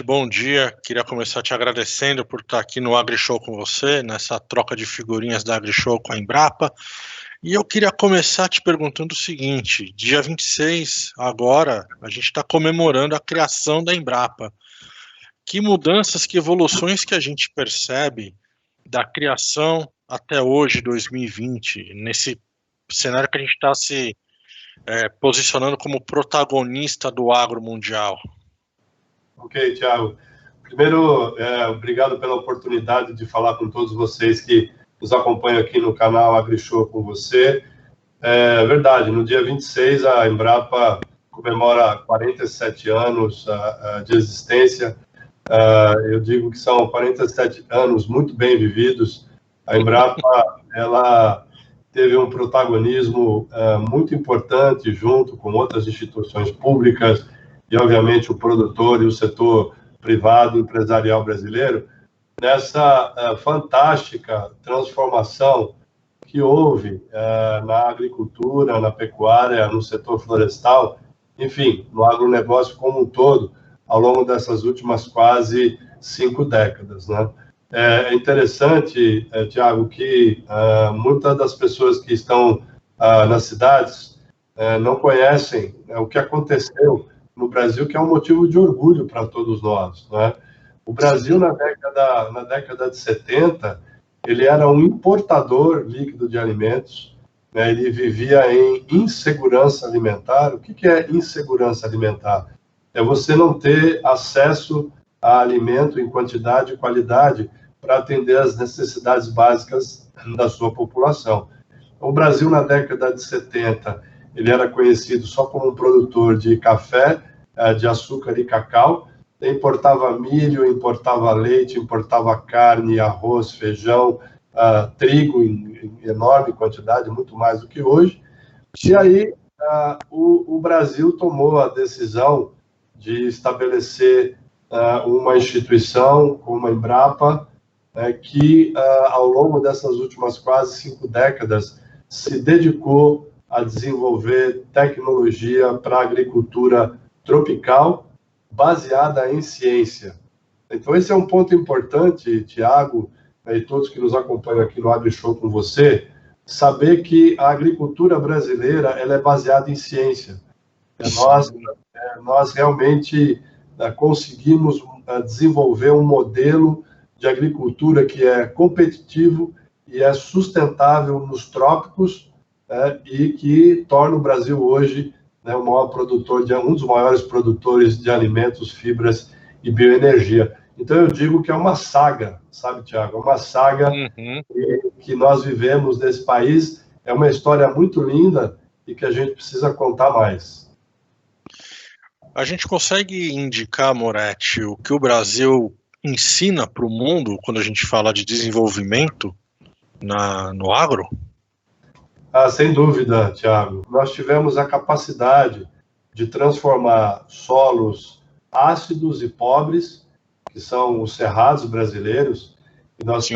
bom dia. Queria começar te agradecendo por estar aqui no AgriShow com você, nessa troca de figurinhas da AgriShow com a Embrapa. E eu queria começar te perguntando o seguinte: dia 26, agora, a gente está comemorando a criação da Embrapa. Que mudanças, que evoluções que a gente percebe da criação até hoje, 2020, nesse cenário que a gente está se posicionando como protagonista do agro mundial? Ok, Thiago. Primeiro, obrigado pela oportunidade de falar com todos vocês que nos acompanham aqui no canal AgriShow com você. É verdade, no dia 26 a Embrapa comemora 47 anos de existência. Eu digo que são 47 anos muito bem vividos. A Embrapa, ela teve um protagonismo muito importante junto com outras instituições públicas e, obviamente, o produtor e o setor privado empresarial brasileiro nessa fantástica transformação que houve na agricultura, na pecuária, no setor florestal, enfim, no agronegócio como um todo, ao longo dessas últimas quase 5 décadas, né? É interessante, Thiago, que muitas das pessoas que estão nas cidades não conhecem o que aconteceu no Brasil, que é um motivo de orgulho para todos nós, né? O Brasil, na década de 70, ele era um importador líquido de alimentos, né? Ele vivia em insegurança alimentar. O que é insegurança alimentar? É você não ter acesso a alimento em quantidade e qualidade para atender às necessidades básicas da sua população. O Brasil, na década de 70, ele era conhecido só como um produtor de café, de açúcar e cacau, importava milho, importava leite, importava carne, arroz, feijão, trigo em enorme quantidade, muito mais do que hoje. E aí o Brasil tomou a decisão de estabelecer uma instituição como a Embrapa, que ao longo dessas últimas quase 5 décadas se dedicou a desenvolver tecnologia para a agricultura tropical, baseada em ciência. Então, esse é um ponto importante, Thiago, e todos que nos acompanham aqui no AgriShow com você, saber que a agricultura brasileira ela é baseada em ciência. Nós realmente conseguimos desenvolver um modelo de agricultura que é competitivo e é sustentável nos trópicos, e que torna o Brasil hoje o maior produtor, um dos maiores produtores de alimentos, fibras e bioenergia. Então, eu digo que é uma saga, sabe, Thiago? É uma saga que nós vivemos nesse país. É uma história muito linda e que a gente precisa contar mais. A gente consegue indicar, Moretti, o que o Brasil ensina para o mundo quando a gente fala de desenvolvimento no agro? Sem dúvida, Thiago. Nós tivemos a capacidade de transformar solos ácidos e pobres, que são os cerrados brasileiros, e nós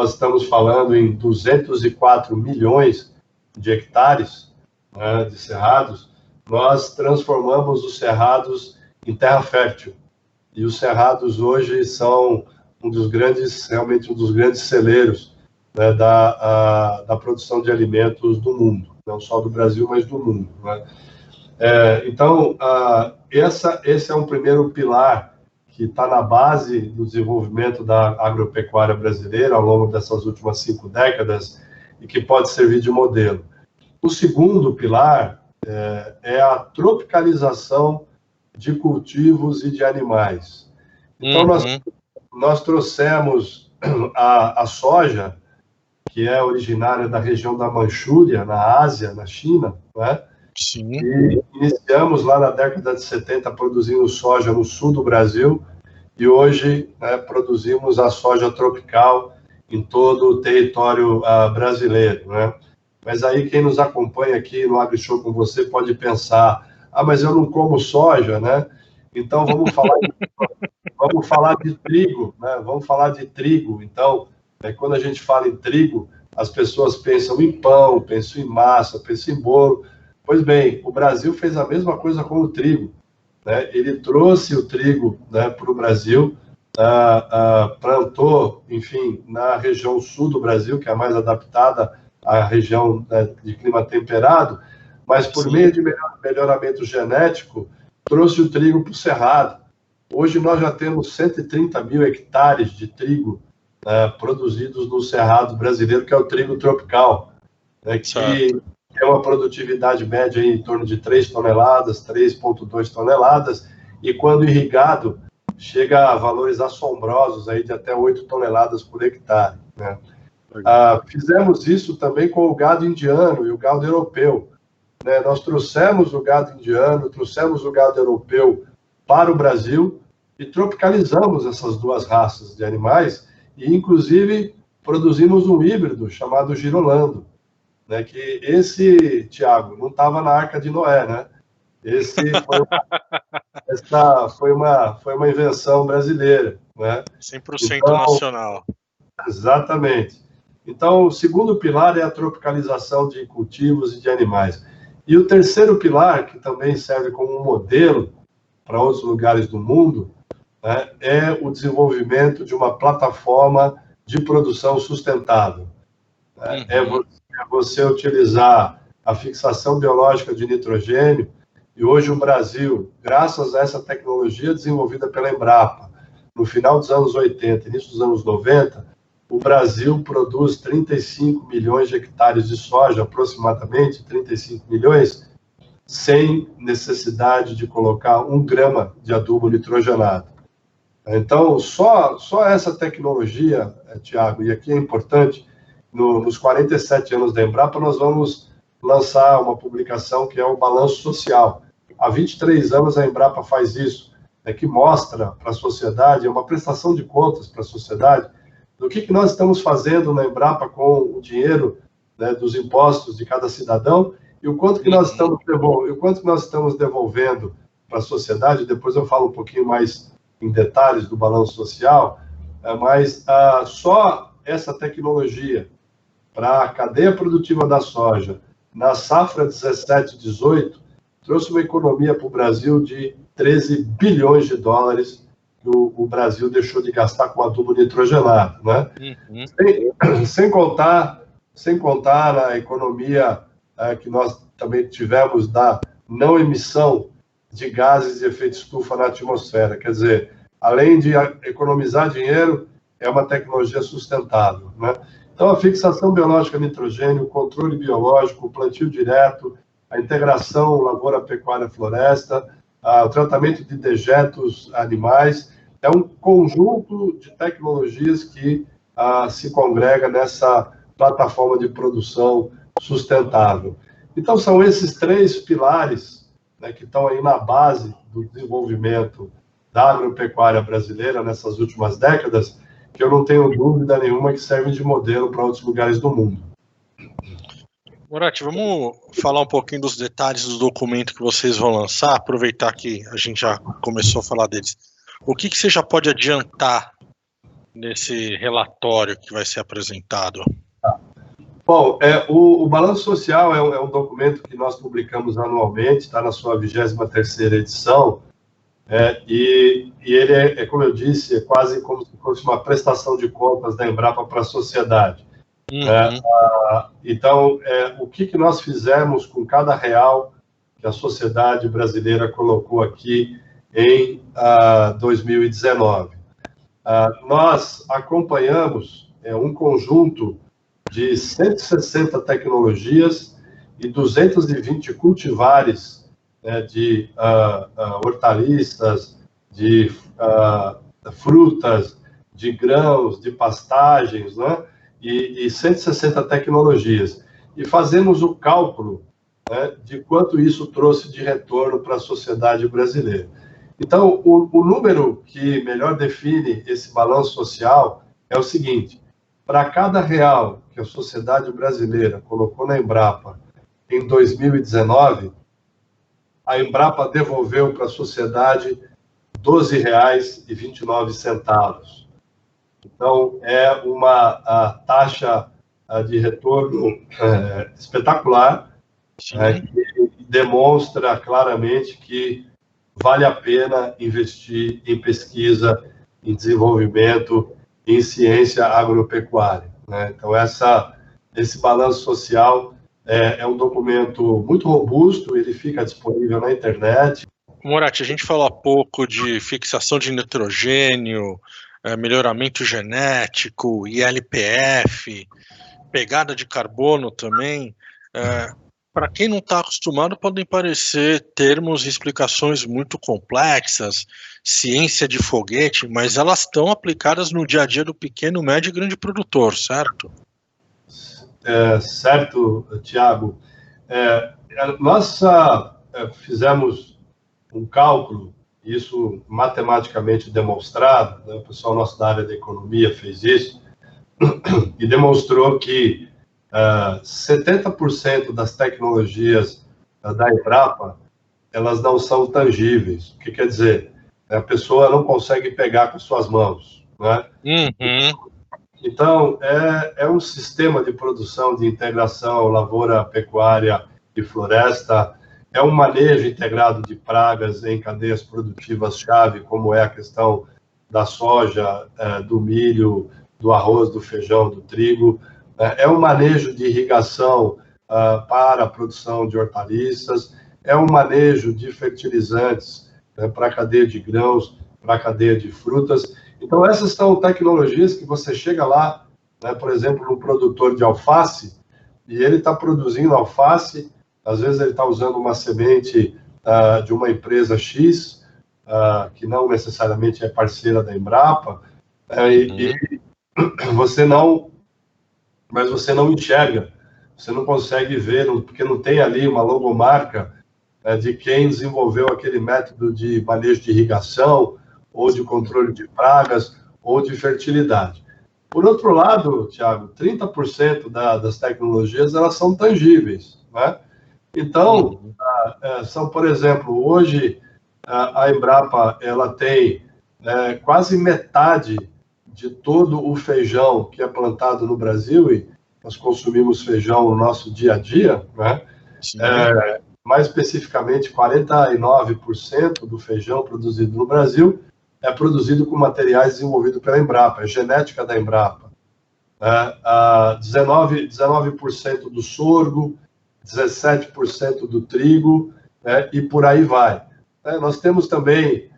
estamos falando em 204 milhões de hectares, né, de cerrados. Nós transformamos os cerrados em terra fértil. E os cerrados hoje são realmente um dos grandes celeiros, né, da produção de alimentos do mundo, não só do Brasil, mas do mundo, né? Então, esse é um primeiro pilar que está na base do desenvolvimento da agropecuária brasileira ao longo dessas últimas 5 décadas e que pode servir de modelo. O segundo pilar é a tropicalização de cultivos e de animais. Então, nós trouxemos a soja, que é originária da região da Manchúria, na Ásia, na China, né? Sim. E iniciamos lá na década de 70 produzindo soja no sul do Brasil e hoje produzimos a soja tropical em todo o território brasileiro, né? Mas aí quem nos acompanha aqui no AgriShow com você pode pensar, mas eu não como soja, né? Então vamos falar de trigo, né? Vamos falar de trigo. Então, quando a gente fala em trigo, as pessoas pensam em pão, pensam em massa, pensam em bolo. Pois bem, o Brasil fez a mesma coisa com o trigo. né, ele trouxe o trigo, né, para o Brasil, plantou, enfim, na região sul do Brasil, que é a mais adaptada à região, né, de clima temperado, mas por Sim. meio de melhoramento genético, trouxe o trigo para o Cerrado. Hoje nós já temos 130 mil hectares de trigo, produzidos no Cerrado brasileiro, que é o trigo tropical, né, que é uma produtividade média em torno de 3 toneladas, 3,2 toneladas, e quando irrigado, chega a valores assombrosos aí de até 8 toneladas por hectare, né? Fizemos isso também com o gado indiano e o gado europeu, né? Nós trouxemos o gado indiano, trouxemos o gado europeu para o Brasil e tropicalizamos essas duas raças de animais e, inclusive, produzimos um híbrido chamado Girolando, né? Que esse, Tiago, não estava na Arca de Noé, né? Essa foi uma invenção brasileira, né? 100% então, nacional. Exatamente. Então, o segundo pilar é a tropicalização de cultivos e de animais. E o terceiro pilar, que também serve como um modelo para outros lugares do mundo, né, é o desenvolvimento de uma plataforma de produção sustentável. É você utilizar a fixação biológica de nitrogênio, e hoje o Brasil, graças a essa tecnologia desenvolvida pela Embrapa, no final dos anos 80, início dos anos 90, o Brasil produz 35 milhões de hectares de soja, aproximadamente 35 milhões, sem necessidade de colocar 1 grama de adubo nitrogenado. Então, só essa tecnologia, Tiago, e aqui é importante, nos 47 anos da Embrapa, nós vamos lançar uma publicação que é o Balanço Social. Há 23 anos a Embrapa faz isso, que mostra para a sociedade, é uma prestação de contas para a sociedade, do que nós estamos fazendo na Embrapa com o dinheiro, né, dos impostos de cada cidadão e o quanto que nós estamos devolvendo para a sociedade. Depois eu falo um pouquinho mais em detalhes do balanço social, mas só essa tecnologia para a cadeia produtiva da soja, na safra 17-18, trouxe uma economia para o Brasil de 13 bilhões de dólares que o Brasil deixou de gastar com adubo nitrogenado, né? Sem contar na economia que nós também tivemos da não emissão de gases de efeito estufa na atmosfera. Quer dizer, além de economizar dinheiro, é uma tecnologia sustentável, né? Então, a fixação biológica de nitrogênio, o controle biológico, o plantio direto, a integração lavoura-pecuária-floresta, o tratamento de dejetos animais, é um conjunto de tecnologias que se congrega nessa plataforma de produção sustentável. Então, são esses 3 pilares, né, que estão aí na base do desenvolvimento da agropecuária brasileira nessas últimas décadas, que eu não tenho dúvida nenhuma que servem de modelo para outros lugares do mundo. Moratti, vamos falar um pouquinho dos detalhes do documento que vocês vão lançar, aproveitar que a gente já começou a falar deles. O que você já pode adiantar nesse relatório que vai ser apresentado? Bom, o Balanço Social é um documento que nós publicamos anualmente, está na sua 23ª edição, e ele é, como eu disse, é quase como se fosse uma prestação de contas da Embrapa para a sociedade. Então, o que nós fizemos com cada real que a sociedade brasileira colocou aqui em 2019? Nós acompanhamos um conjunto de 160 tecnologias e 220 cultivares, de hortaliças, de frutas, de grãos, de pastagens, né? E 160 tecnologias. E fazemos o cálculo, né, de quanto isso trouxe de retorno para a sociedade brasileira. Então, o número que melhor define esse balanço social é o seguinte: para cada real que a sociedade brasileira colocou na Embrapa em 2019, a Embrapa devolveu para a sociedade R$ 12,29. Então, é uma taxa de retorno espetacular, que demonstra claramente que vale a pena investir em pesquisa, em desenvolvimento, em ciência agropecuária, né? Então, esse balanço social é um documento muito robusto, ele fica disponível na internet. Moratti, a gente falou há pouco de fixação de nitrogênio, melhoramento genético, ILPF, pegada de carbono também. Para quem não está acostumado, podem parecer termos e explicações muito complexas, ciência de foguete, mas elas estão aplicadas no dia a dia do pequeno, médio e grande produtor, certo? Certo, Tiago. Nós fizemos um cálculo, isso matematicamente demonstrado, né? O pessoal nosso da área da economia fez isso, e demonstrou que 70% das tecnologias da Embrapa, elas não são tangíveis. O que quer dizer? A pessoa não consegue pegar com suas mãos, né? Então, é um sistema de produção, de integração, lavoura, pecuária e floresta, é um manejo integrado de pragas em cadeias produtivas-chave, como é a questão da soja, do milho, do arroz, do feijão, do trigo, é um manejo de irrigação para a produção de hortaliças, é um manejo de fertilizantes para a cadeia de grãos, para a cadeia de frutas. Então, essas são tecnologias que você chega lá, né, por exemplo, no produtor de alface, e ele está produzindo alface, às vezes ele está usando uma semente de uma empresa X, que não necessariamente é parceira da Embrapa, e você não enxerga, você não consegue ver, porque não tem ali uma logomarca de quem desenvolveu aquele método de manejo de irrigação, ou de controle de pragas, ou de fertilidade. Por outro lado, Tiago, 30% das tecnologias, elas são tangíveis, né? Então, são, por exemplo, hoje, a Embrapa, ela tem quase metade de todo o feijão que é plantado no Brasil, e nós consumimos feijão no nosso dia a dia, né? Mais especificamente, 49% do feijão produzido no Brasil é produzido com materiais desenvolvidos pela Embrapa, é genética da Embrapa. 19% do sorgo, 17% do trigo, e por aí vai. Nós temos também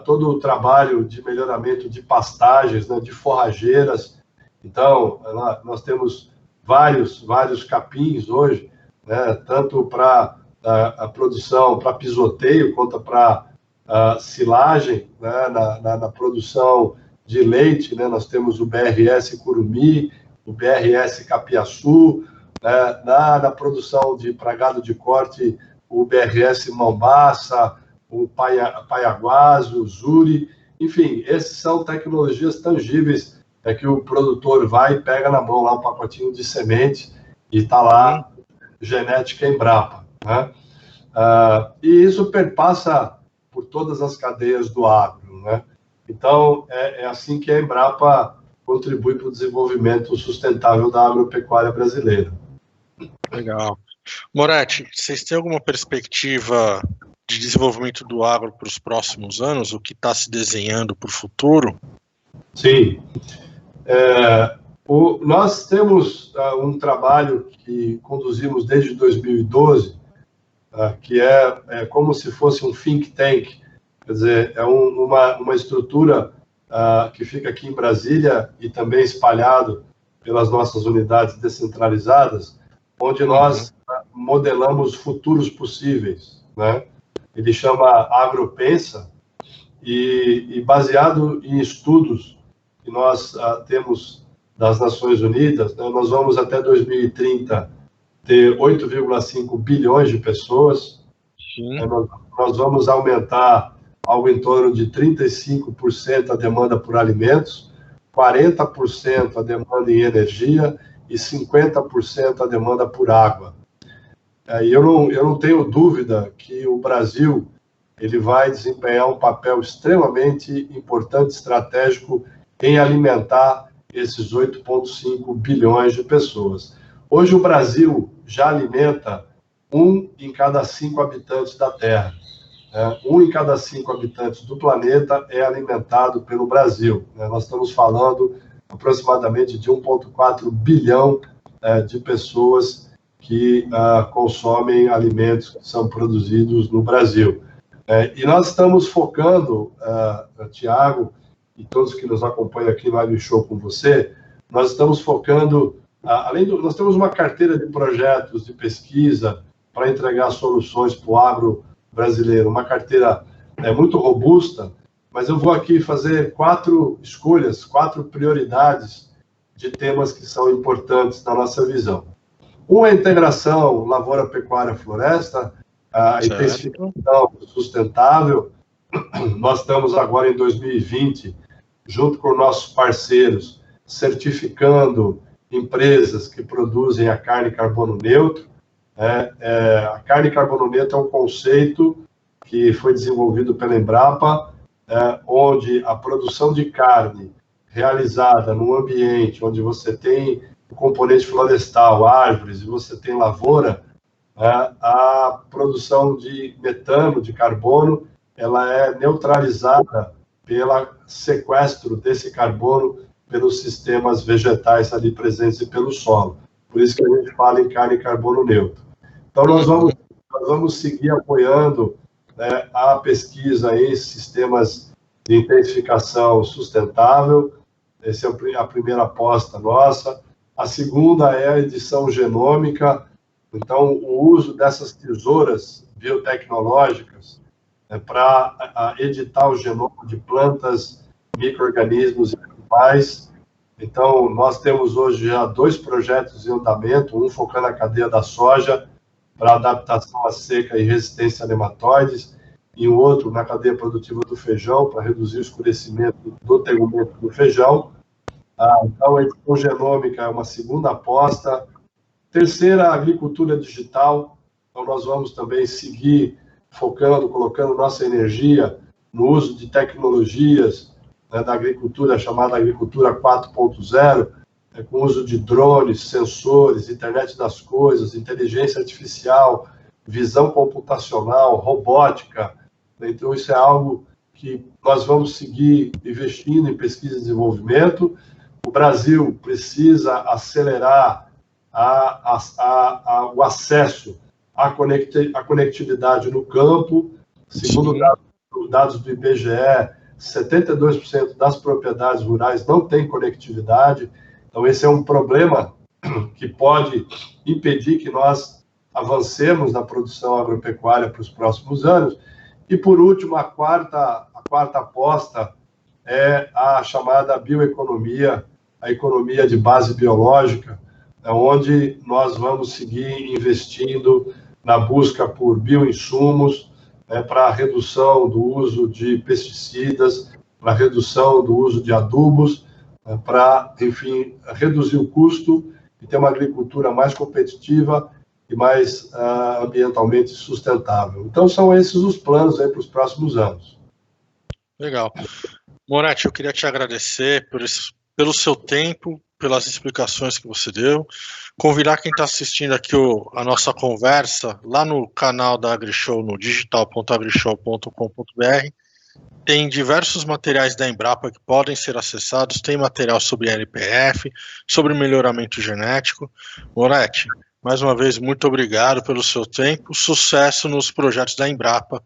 todo o trabalho de melhoramento de pastagens, de forrageiras. Então, nós temos vários capins hoje, tanto para a produção, para pisoteio, quanto para silagem, na produção de leite, nós temos o BRS Curumim, o BRS Capiaçu, na produção para gado de corte, o BRS Mombaça, o Paiaguás, o Zuri, enfim, essas são tecnologias tangíveis, que o produtor vai e pega na mão lá um pacotinho de semente e está lá, genética Embrapa, né? E isso perpassa por todas as cadeias do agro, né? Então, é assim que a Embrapa contribui para o desenvolvimento sustentável da agropecuária brasileira. Legal. Moratti, vocês têm alguma perspectiva de desenvolvimento do agro para os próximos anos? O que está se desenhando para o futuro? Sim. Nós temos um trabalho que conduzimos desde 2012, que é como se fosse um think tank, quer dizer, é uma estrutura que fica aqui em Brasília e também espalhado pelas nossas unidades descentralizadas, onde nós modelamos futuros possíveis, né? Ele chama AgroPensa, e baseado em estudos que nós temos das Nações Unidas, né, nós vamos até 2030 ter 8,5 bilhões de pessoas. Nós vamos aumentar algo em torno de 35% a demanda por alimentos, 40% a demanda em energia e 50% a demanda por água. E eu não tenho dúvida que o Brasil ele vai desempenhar um papel extremamente importante, estratégico, em alimentar esses 8,5 bilhões de pessoas. Hoje o Brasil já alimenta 1 em cada 5 habitantes da Terra. 1 em cada 5 habitantes do planeta é alimentado pelo Brasil. Nós estamos falando aproximadamente de 1,4 bilhão de pessoas que consomem alimentos que são produzidos no Brasil. E nós estamos focando, Tiago, e todos que nos acompanham aqui no AgriShow com você, nós estamos focando, nós temos uma carteira de projetos de pesquisa para entregar soluções para o agro brasileiro, uma carteira muito robusta, mas eu vou aqui fazer 4 escolhas, 4 prioridades de temas que são importantes na nossa visão. Uma é a integração lavoura, pecuária, floresta, a intensificação sustentável. Nós estamos agora em 2020, junto com nossos parceiros, certificando empresas que produzem a carne carbono neutro. A carne carbono neutro é um conceito que foi desenvolvido pela Embrapa, onde a produção de carne realizada num ambiente onde você tem o componente florestal, árvores, e você tem lavoura, a produção de metano, de carbono, ela é neutralizada pelo sequestro desse carbono pelos sistemas vegetais ali presentes e pelo solo. Por isso que a gente fala em carne carbono neutro. Então, nós vamos seguir apoiando a pesquisa em sistemas de intensificação sustentável. Essa é a primeira aposta nossa. A segunda é a edição genômica. Então, o uso dessas tesouras biotecnológicas para editar o genoma de plantas, micro-organismos e animais. Então, nós temos hoje já 2 projetos em andamento, um focando na cadeia da soja, para adaptação à seca e resistência a nematóides, e o outro na cadeia produtiva do feijão, para reduzir o escurecimento do tegumento do feijão. Então, a edição genômica é uma segunda aposta. Terceira, a agricultura digital. Então, nós vamos também seguir focando, colocando nossa energia no uso de tecnologias da agricultura, chamada agricultura 4.0, com uso de drones, sensores, internet das coisas, inteligência artificial, visão computacional, robótica. Então, isso é algo que nós vamos seguir investindo em pesquisa e desenvolvimento. O Brasil precisa acelerar o acesso à conectividade no campo. Segundo dados do IBGE, 72% das propriedades rurais não têm conectividade. Então, esse é um problema que pode impedir que nós avancemos na produção agropecuária para os próximos anos. E, por último, a quarta aposta é a chamada bioeconomia, a economia de base biológica, onde nós vamos seguir investindo na busca por bioinsumos, para a redução do uso de pesticidas, para a redução do uso de adubos, para, enfim, reduzir o custo e ter uma agricultura mais competitiva e mais ambientalmente sustentável. Então, são esses os planos aí para os próximos anos. Legal. Moretti, eu queria te agradecer pelo seu tempo, pelas explicações que você deu. Convidar quem está assistindo aqui a nossa conversa lá no canal da AgriShow, no digital.agrishow.com.br. Tem diversos materiais da Embrapa que podem ser acessados, tem material sobre NPF, sobre melhoramento genético. Moretti, mais uma vez, muito obrigado pelo seu tempo, sucesso nos projetos da Embrapa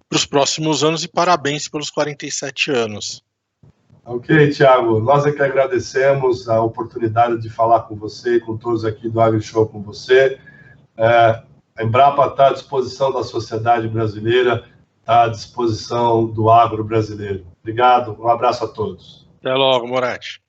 para os próximos anos e parabéns pelos 47 anos. Ok, Tiago, nós é que agradecemos a oportunidade de falar com você e com todos aqui do AgriShow com você. A Embrapa está à disposição da sociedade brasileira, está à disposição do agro brasileiro. Obrigado, um abraço a todos. Até logo, Moretti.